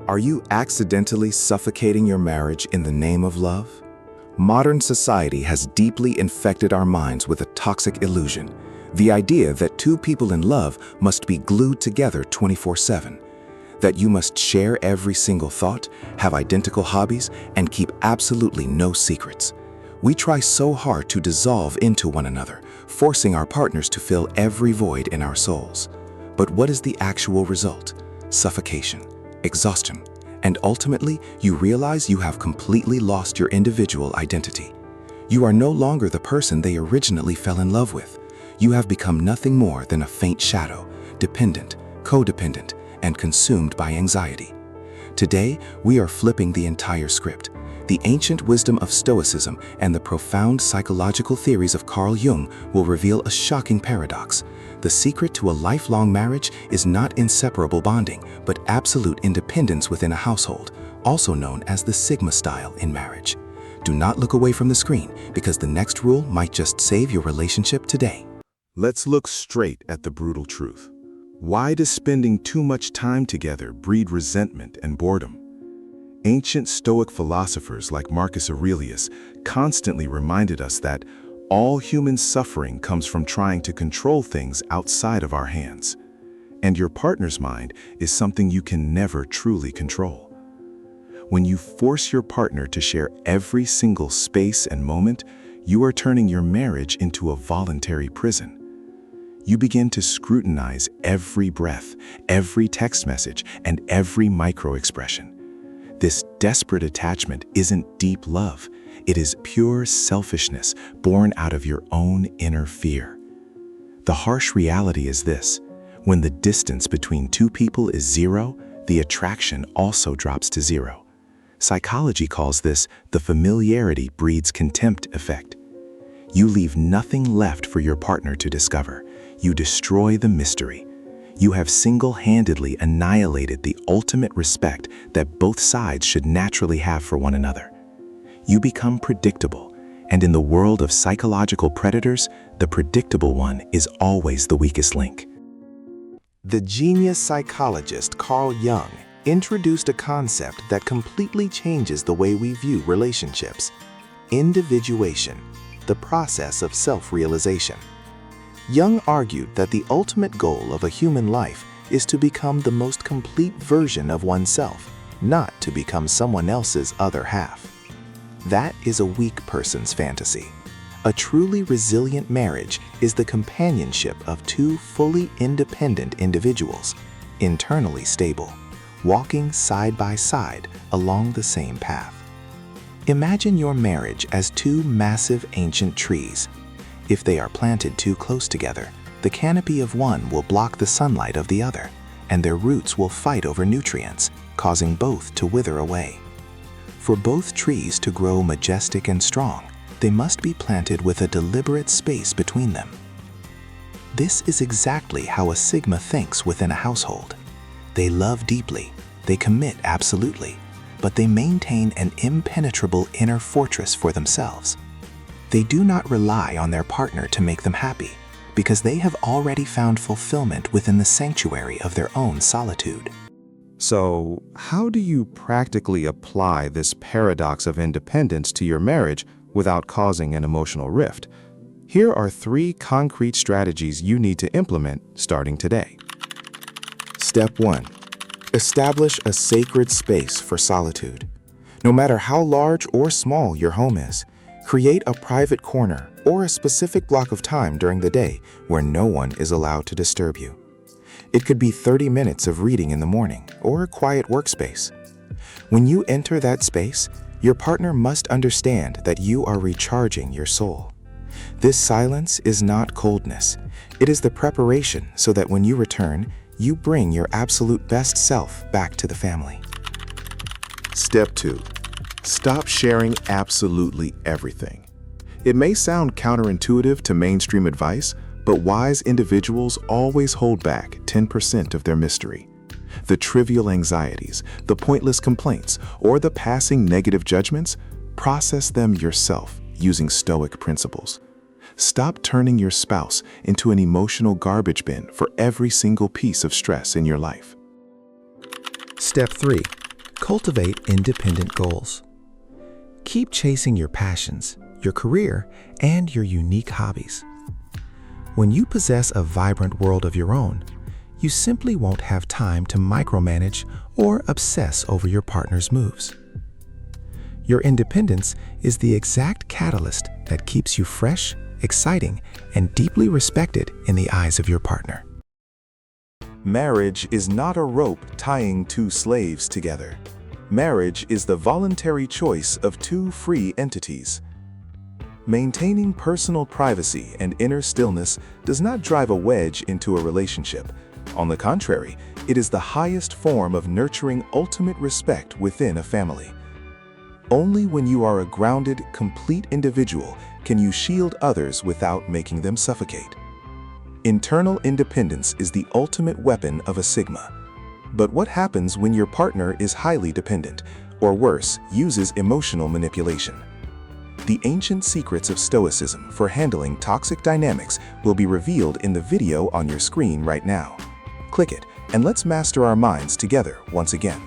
Are you accidentally suffocating your marriage in the name of love? Modern society has deeply infected our minds with a toxic illusion, the idea that two people in love must be glued together 24/7, that you must share every single thought, have identical hobbies, and keep absolutely no secrets. We try so hard to dissolve into one another, forcing our partners to fill every void in our souls. But what is the actual result? Suffocation, exhaustion, and ultimately, you realize you have completely lost your individual identity. You are no longer the person they originally fell in love with. You have become nothing more than a faint shadow, dependent, codependent, and consumed by anxiety. Today, we are flipping the entire script. The ancient wisdom of Stoicism and the profound psychological theories of Carl Jung will reveal a shocking paradox. The secret to a lifelong marriage is not inseparable bonding, but absolute independence within a household, also known as the Sigma style in marriage. Do not look away from the screen, because the next rule might just save your relationship today. Let's look straight at the brutal truth. Why does spending too much time together breed resentment and boredom? Ancient Stoic philosophers like Marcus Aurelius constantly reminded us that all human suffering comes from trying to control things outside of our hands. And your partner's mind is something you can never truly control. When you force your partner to share every single space and moment, you are turning your marriage into a voluntary prison. You begin to scrutinize every breath, every text message, and every micro-expression. This desperate attachment isn't deep love. It is pure selfishness born out of your own inner fear. The harsh reality is this: when the distance between two people is zero, the attraction also drops to zero. Psychology calls this the familiarity breeds contempt effect. You leave nothing left for your partner to discover. You destroy the mystery. You have single-handedly annihilated the ultimate respect that both sides should naturally have for one another. You become predictable, and in the world of psychological predators, the predictable one is always the weakest link. The genius psychologist Carl Jung introduced a concept that completely changes the way we view relationships: individuation, the process of self-realization. Jung argued that the ultimate goal of a human life is to become the most complete version of oneself, not to become someone else's other half. That is a weak person's fantasy. A truly resilient marriage is the companionship of two fully independent individuals, internally stable, walking side by side along the same path. Imagine your marriage as two massive ancient trees. If they are planted too close together, the canopy of one will block the sunlight of the other, and their roots will fight over nutrients, causing both to wither away. For both trees to grow majestic and strong, they must be planted with a deliberate space between them. This is exactly how a Sigma thinks within a household. They love deeply, they commit absolutely, but they maintain an impenetrable inner fortress for themselves. They do not rely on their partner to make them happy, because they have already found fulfillment within the sanctuary of their own solitude. So, how do you practically apply this paradox of independence to your marriage without causing an emotional rift? Here are 3 concrete strategies you need to implement starting today. Step 1. Establish a sacred space for solitude. No matter how large or small your home is, create a private corner or a specific block of time during the day where no one is allowed to disturb you. It could be 30 minutes of reading in the morning or a quiet workspace. When you enter that space, your partner must understand that you are recharging your soul. This silence is not coldness. It is the preparation so that when you return, you bring your absolute best self back to the family. Step 2. Stop sharing absolutely everything. It may sound counterintuitive to mainstream advice, but wise individuals always hold back 10% of their mystery. The trivial anxieties, the pointless complaints, or the passing negative judgments, process them yourself using Stoic principles. Stop turning your spouse into an emotional garbage bin for every single piece of stress in your life. Step 3. Cultivate independent goals. Keep chasing your passions, your career, and your unique hobbies. When you possess a vibrant world of your own, you simply won't have time to micromanage or obsess over your partner's moves. Your independence is the exact catalyst that keeps you fresh, exciting, and deeply respected in the eyes of your partner. Marriage is not a rope tying two slaves together. Marriage is the voluntary choice of two free entities. Maintaining personal privacy and inner stillness does not drive a wedge into a relationship. On the contrary, it is the highest form of nurturing ultimate respect within a family. Only when you are a grounded, complete individual can you shield others without making them suffocate. Internal independence is the ultimate weapon of a Sigma. But what happens when your partner is highly dependent, or worse, uses emotional manipulation? The ancient secrets of Stoicism for handling toxic dynamics will be revealed in the video on your screen right now. Click it, and let's master our minds together once again.